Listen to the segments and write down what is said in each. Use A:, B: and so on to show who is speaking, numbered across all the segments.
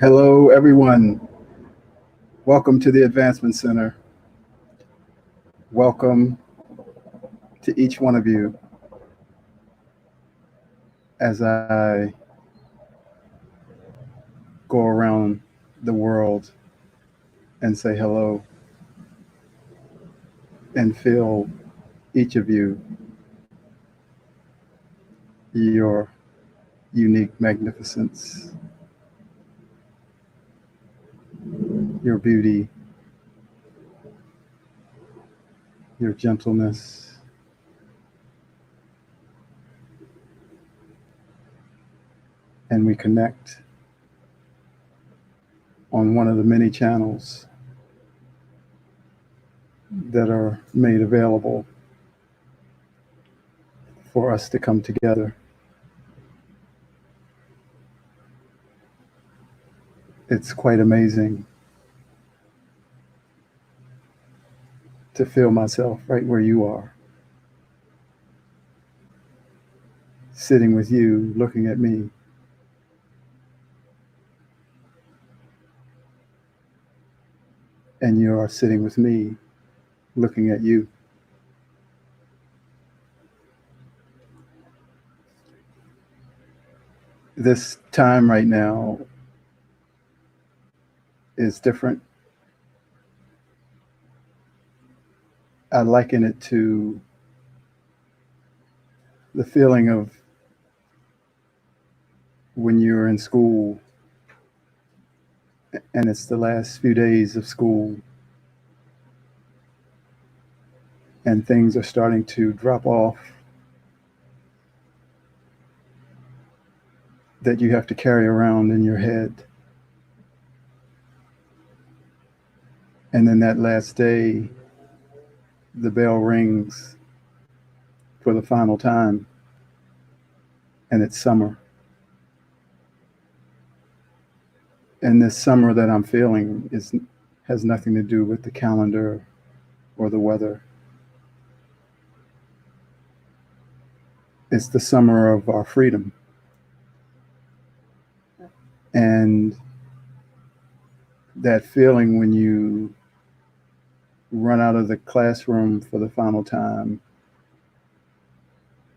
A: Hello, everyone. Welcome to the Advancement Center. Welcome to each one of you as I go around the world and say hello and feel each of you, your unique magnificence, your beauty, your gentleness, and we connect on one of the many channels that are made available for us to come together. It's quite amazing to feel myself right where you are, sitting with you, looking at me. And you are sitting with me, looking at you. This time right now is different. I liken it to the feeling of when you're in school and it's the last few days of school and things are starting to drop off that you have to carry around in your head. And then that last day, the bell rings for the final time, and it's summer. And this summer that I'm feeling has nothing to do with the calendar or the weather. It's the summer of our freedom. And that feeling when you run out of the classroom for the final time,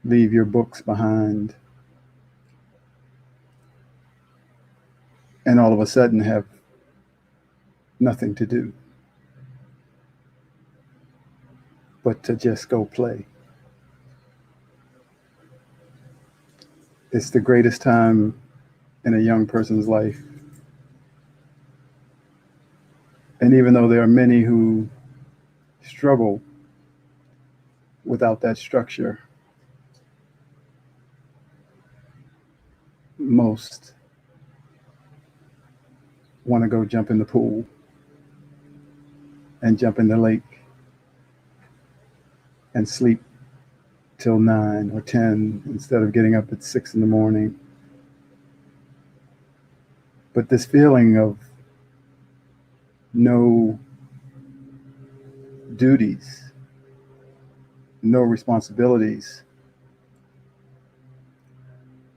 A: leave your books behind, and all of a sudden have nothing to do but to just go play. It's the greatest time in a young person's life. And even though there are many who struggle without that structure, most want to go jump in the pool and jump in the lake and sleep till 9 or 10 instead of getting up at 6 in the morning. But this feeling of no duties, no responsibilities,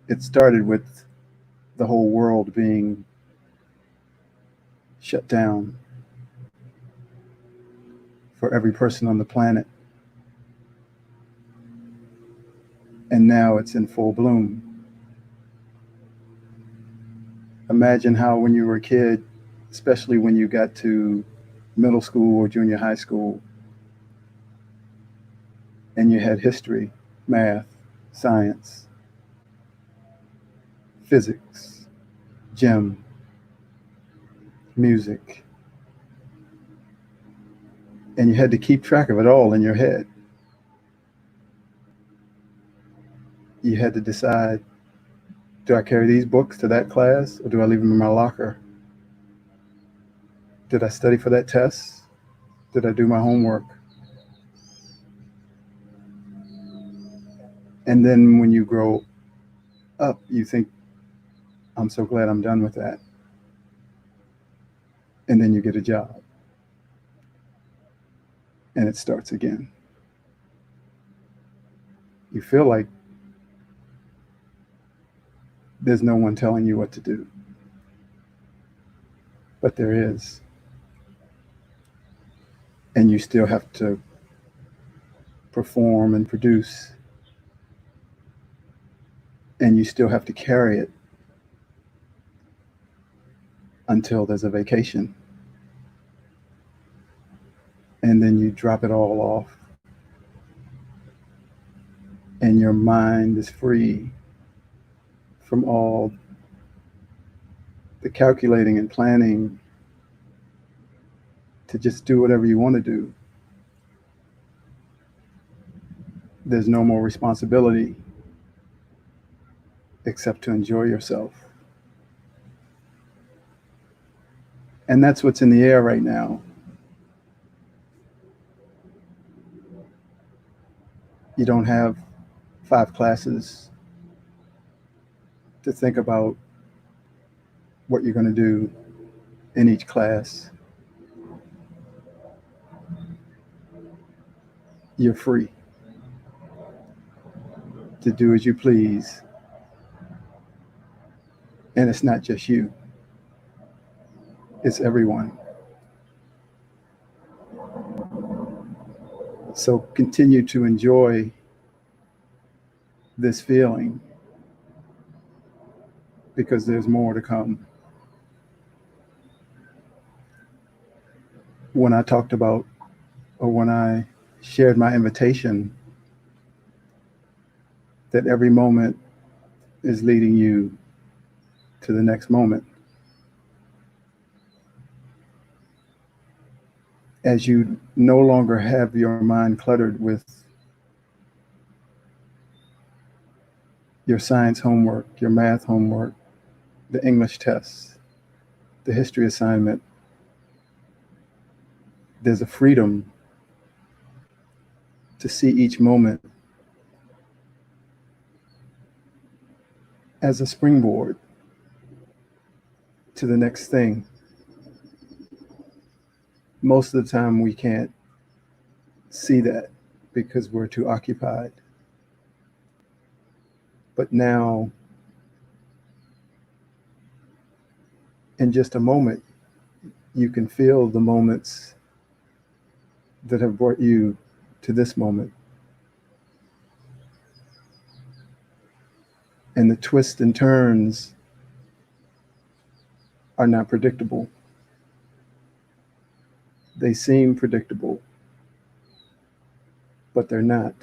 A: it started with the whole world being shut down for every person on the planet. And now it's in full bloom. Imagine how when you were a kid, especially when you got to middle school or junior high school, and you had history, math, science, physics, gym, music, and you had to keep track of it all in your head. You had to decide, do I carry these books to that class or do I leave them in my locker? Did I study for that test? Did I do my homework? And then when you grow up, you think, I'm so glad I'm done with that. And then you get a job. And it starts again. You feel like there's no one telling you what to do. but there is. And you still have to perform and produce, and you still have to carry it until there's a vacation. And then you drop it all off, and your mind is free from all the calculating and planning to just do whatever you want to do. There's no more responsibility except to enjoy yourself. And that's what's in the air right now. You don't have 5 classes to think about what you're going to do in each class. You're free to do as you please. And it's not just you, it's everyone. So continue to enjoy this feeling, because there's more to come. When I talked about, or when I shared my invitation that every moment is leading you to the next moment, as you no longer have your mind cluttered with your science homework, your math homework, the English tests, the history assignment, there's a freedom to see each moment as a springboard to the next thing. Most of the time we can't see that because we're too occupied. But now, in just a moment, you can feel the moments that have brought you to this moment. And the twists and turns are not predictable. They seem predictable, but they're not.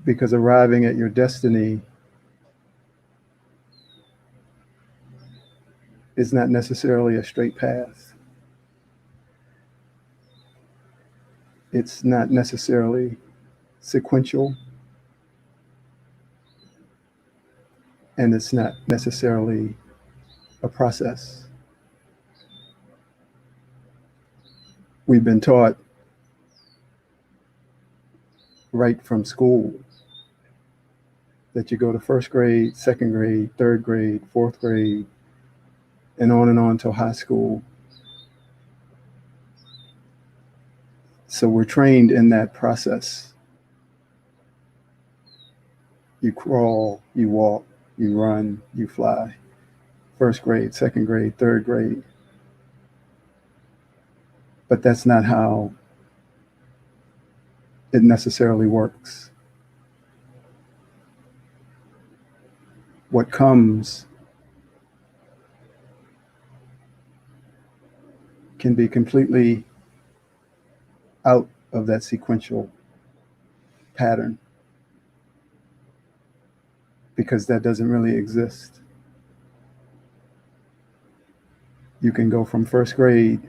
A: Because arriving at your destiny is not necessarily a straight path. It's not necessarily sequential, and it's not necessarily a process. We've been taught right from school that you go to first grade, second grade, third grade, fourth grade, and on till high school. So we're trained in that process. You crawl, you walk, you run, you fly. First grade, second grade, third grade. But that's not how it necessarily works. What comes can be completely out of that sequential pattern, because that doesn't really exist. You can go from first grade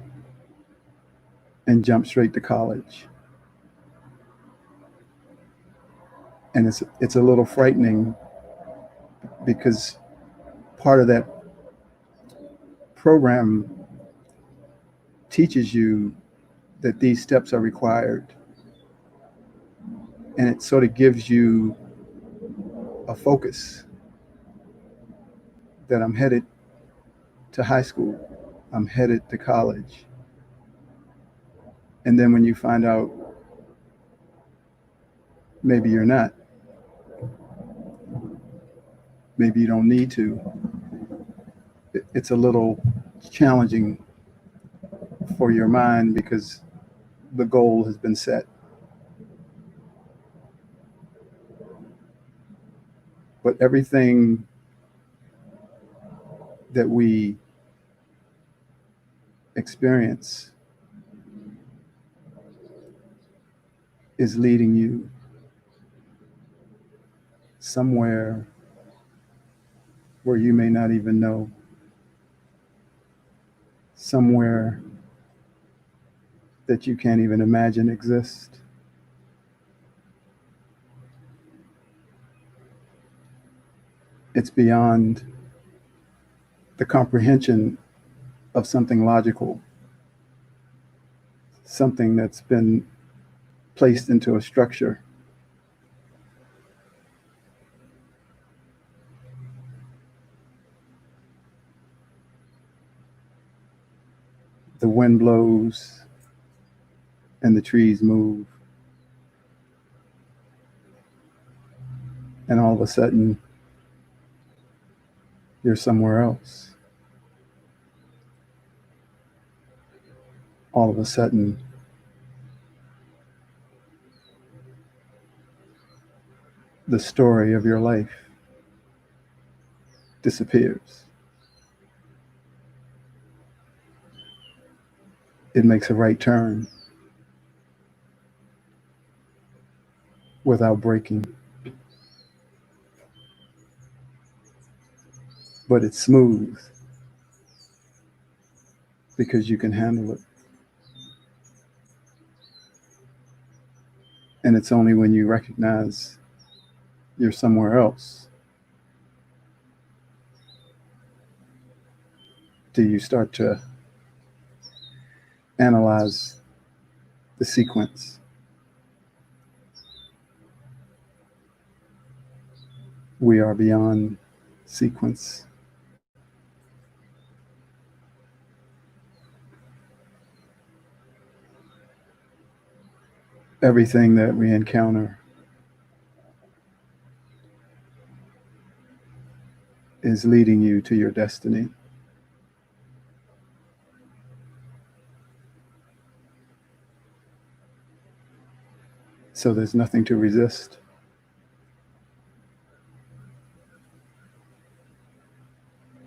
A: and jump straight to college. And it's a little frightening, because part of that program teaches you that these steps are required. And it sort of gives you a focus that I'm headed to high school, I'm headed to college. And then when you find out maybe you're not, maybe you don't need to, it's a little challenging for your mind because the goal has been set. But everything that we experience is leading you somewhere where you may not even know, somewhere that you can't even imagine exist. It's beyond the comprehension of something logical, something that's been placed into a structure. The wind blows and the trees move, and all of a sudden, you're somewhere else. All of a sudden, the story of your life disappears. It makes a right turn without breaking, but it's smooth because you can handle it. And it's only when you recognize you're somewhere else do you start to analyze the sequence. We are beyond sequence. Everything that we encounter is leading you to your destiny. So there's nothing to resist.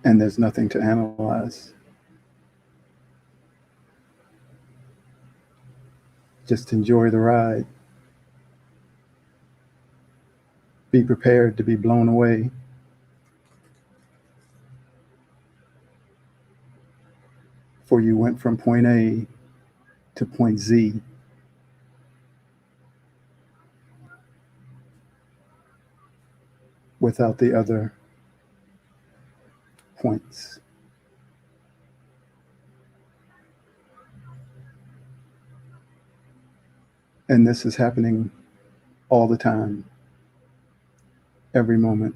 A: And there's nothing to analyze. Just enjoy the ride. Be prepared to be blown away. For you went from point A to point Z. Without the other points. And this is happening all the time, every moment.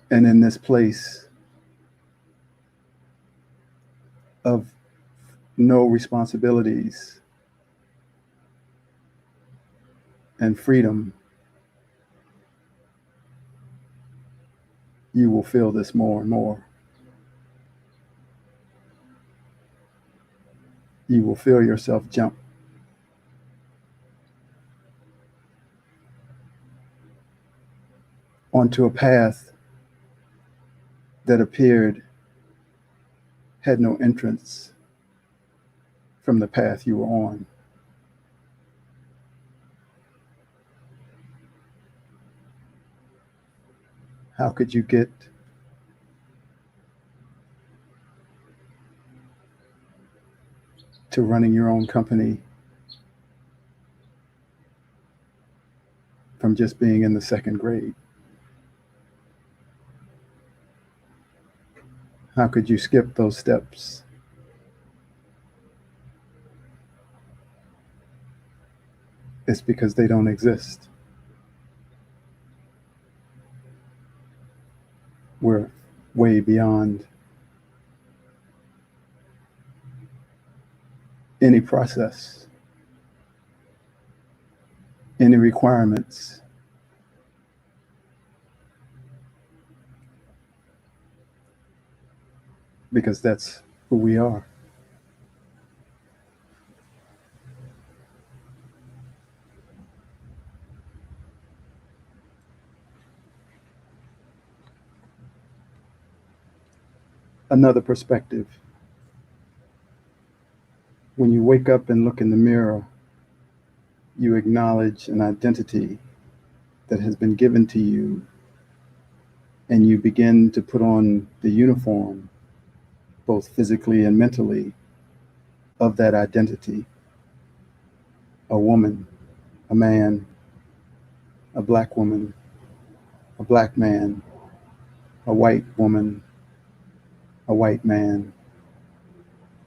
A: And in this place of no responsibilities and freedom, you will feel this more and more. You will feel yourself jump onto a path that appeared had no entrance from the path you were on. How could you get to running your own company from just being in the second grade? How could you skip those steps? It's because they don't exist. We're way beyond any process, any requirements, because that's who we are. Another perspective. When you wake up and look in the mirror, you acknowledge an identity that has been given to you, and you begin to put on the uniform, both physically and mentally, of that identity. A woman, a man, a black woman, a black man, a white woman, a white man,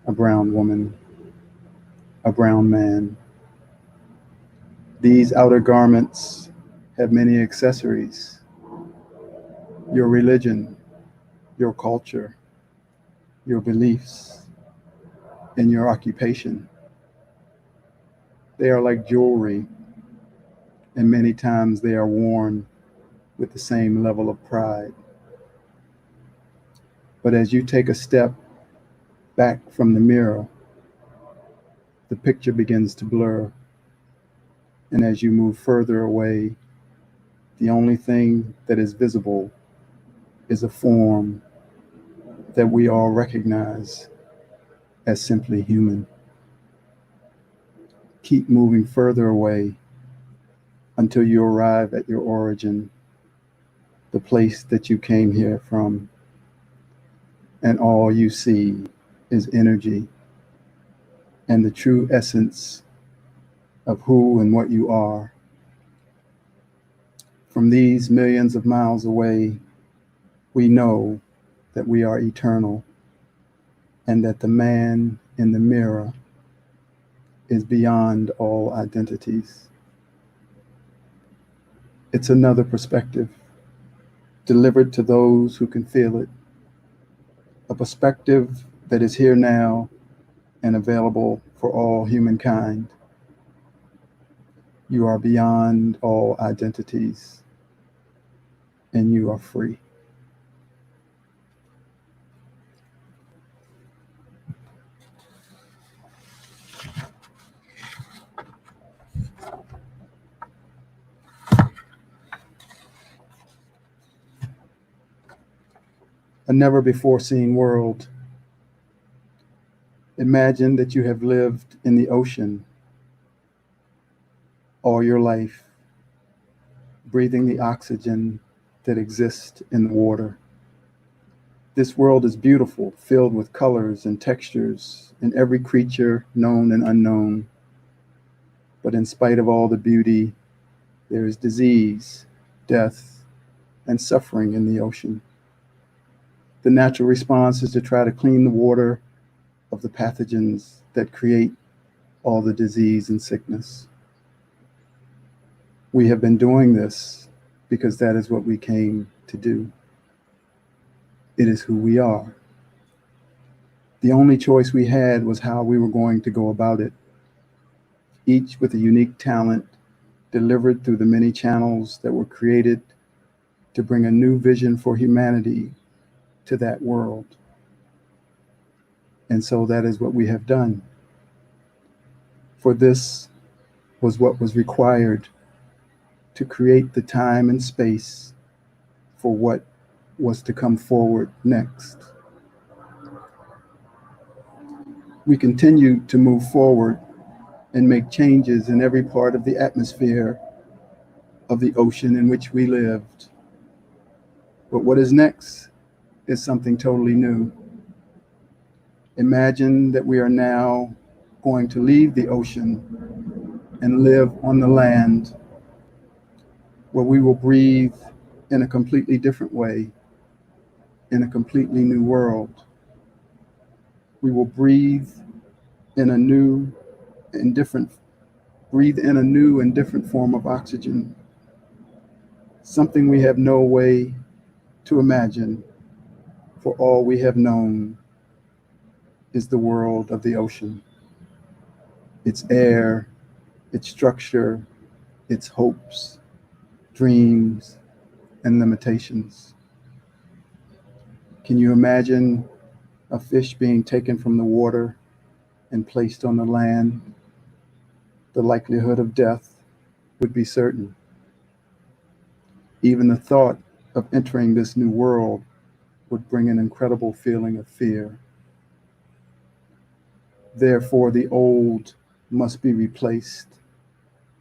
A: a brown woman, a brown man. These outer garments have many accessories: your religion, your culture, your beliefs, and your occupation. They are like jewelry, and many times they are worn with the same level of pride. But as you take a step back from the mirror, the picture begins to blur. And as you move further away, the only thing that is visible is a form that we all recognize as simply human. Keep moving further away until you arrive at your origin, the place that you came here from, and all you see is energy and the true essence of who and what you are. From these millions of miles away, we know that we are eternal and that the man in the mirror is beyond all identities. It's another perspective delivered to those who can feel it, a perspective that is here now and available for all humankind. You are beyond all identities, and you are free. A never before seen world. Imagine that you have lived in the ocean all your life, breathing the oxygen that exists in the water. This world is beautiful, filled with colors and textures, and every creature known and unknown. But in spite of all the beauty, there is disease, death, and suffering in the ocean. The natural response is to try to clean the water of the pathogens that create all the disease and sickness. We have been doing this because that is what we came to do. It is who we are. The only choice we had was how we were going to go about it, each with a unique talent delivered through the many channels that were created to bring a new vision for humanity to that world. And so that is what we have done. For this was what was required to create the time and space for what was to come forward next. We continue to move forward and make changes in every part of the atmosphere of the ocean in which we lived. But what is next is something totally new. Imagine that we are now going to leave the ocean and live on the land, where we will breathe in a completely different way, in a completely new world. We will breathe in a new and different form of oxygen, something we have no way to imagine, for all we have known is the world of the ocean, its air, its structure, its hopes, dreams, and limitations. Can you imagine a fish being taken from the water and placed on the land, the likelihood of death would be certain. Even the thought of entering this new world would bring an incredible feeling of fear. Therefore, the old must be replaced,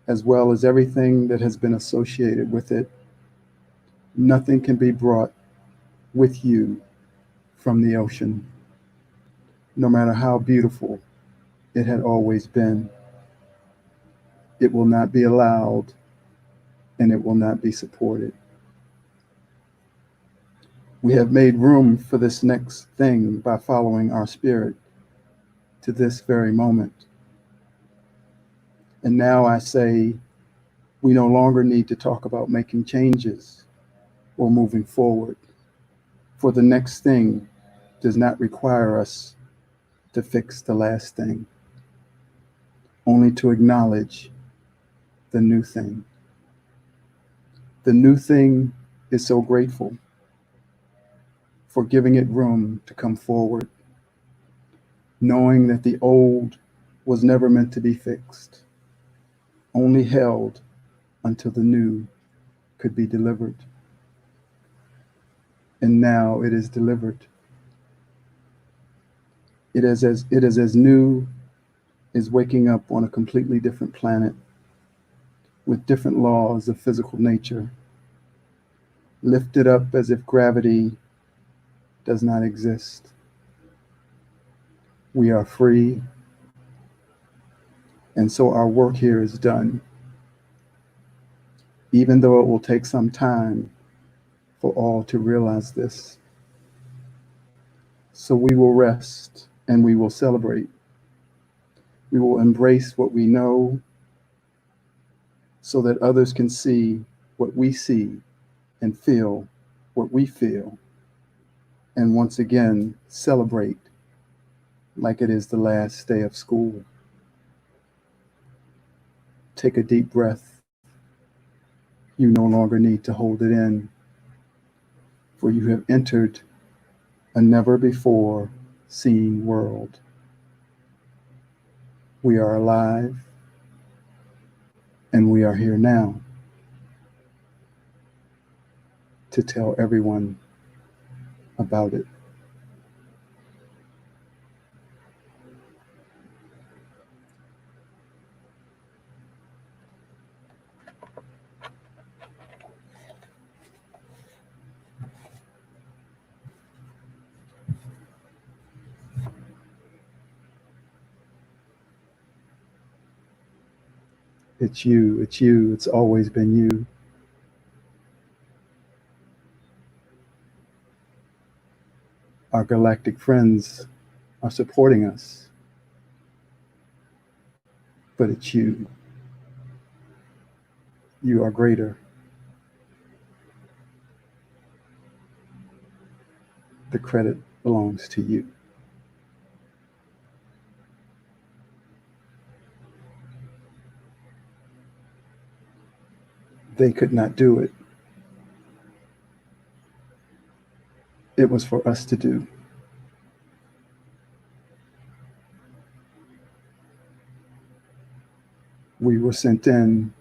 A: as well as everything that has been associated with it. Nothing can be brought with you from the ocean, no matter how beautiful it had always been. It will not be allowed, and it will not be supported. We have made room for this next thing by following our spirit to this very moment. And now I say, we no longer need to talk about making changes or moving forward, for the next thing does not require us to fix the last thing, only to acknowledge the new thing. The new thing is so grateful for giving it room to come forward, knowing that the old was never meant to be fixed, only held until the new could be delivered. And now it is delivered. It is as new as waking up on a completely different planet with different laws of physical nature, lifted up as if gravity does not exist. We are free, and so our work here is done, even though it will take some time for all to realize this. So we will rest and we will celebrate. We will embrace what we know so that others can see what we see and feel what we feel, and once again celebrate like it is the last day of school. Take a deep breath. You no longer need to hold it in, for you have entered a never before seen world. We are alive, and we are here now to tell everyone about it. It's you, it's you, it's always been you. Our galactic friends are supporting us, but it's you. You are greater. The credit belongs to you. They could not do it. It was for us to do. We were sent in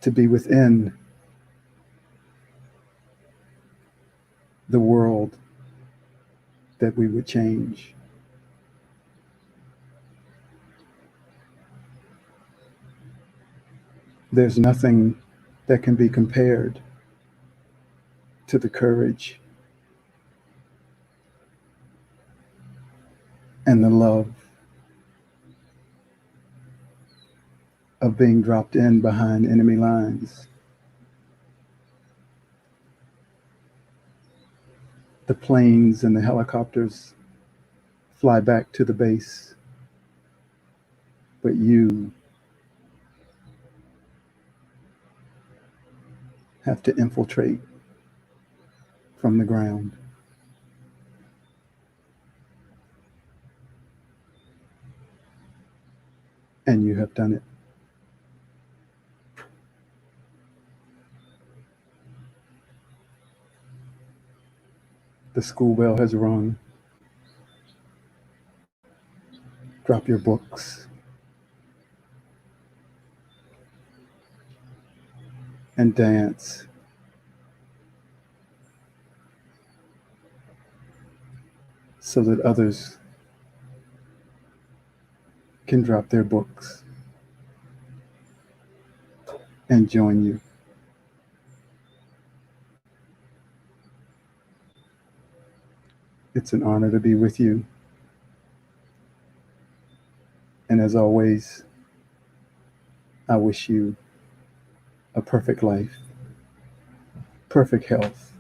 A: to be within the world that we would change. There's nothing that can be compared to the courage and the love of being dropped in behind enemy lines. The planes and the helicopters fly back to the base, but you have to infiltrate from the ground. And you have done it. The school bell has rung. Drop your books and dance so that others can drop their books and join you. It's an honor to be with you. And as always, I wish you a perfect life, perfect health,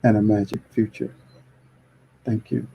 A: and a magic future. Thank you.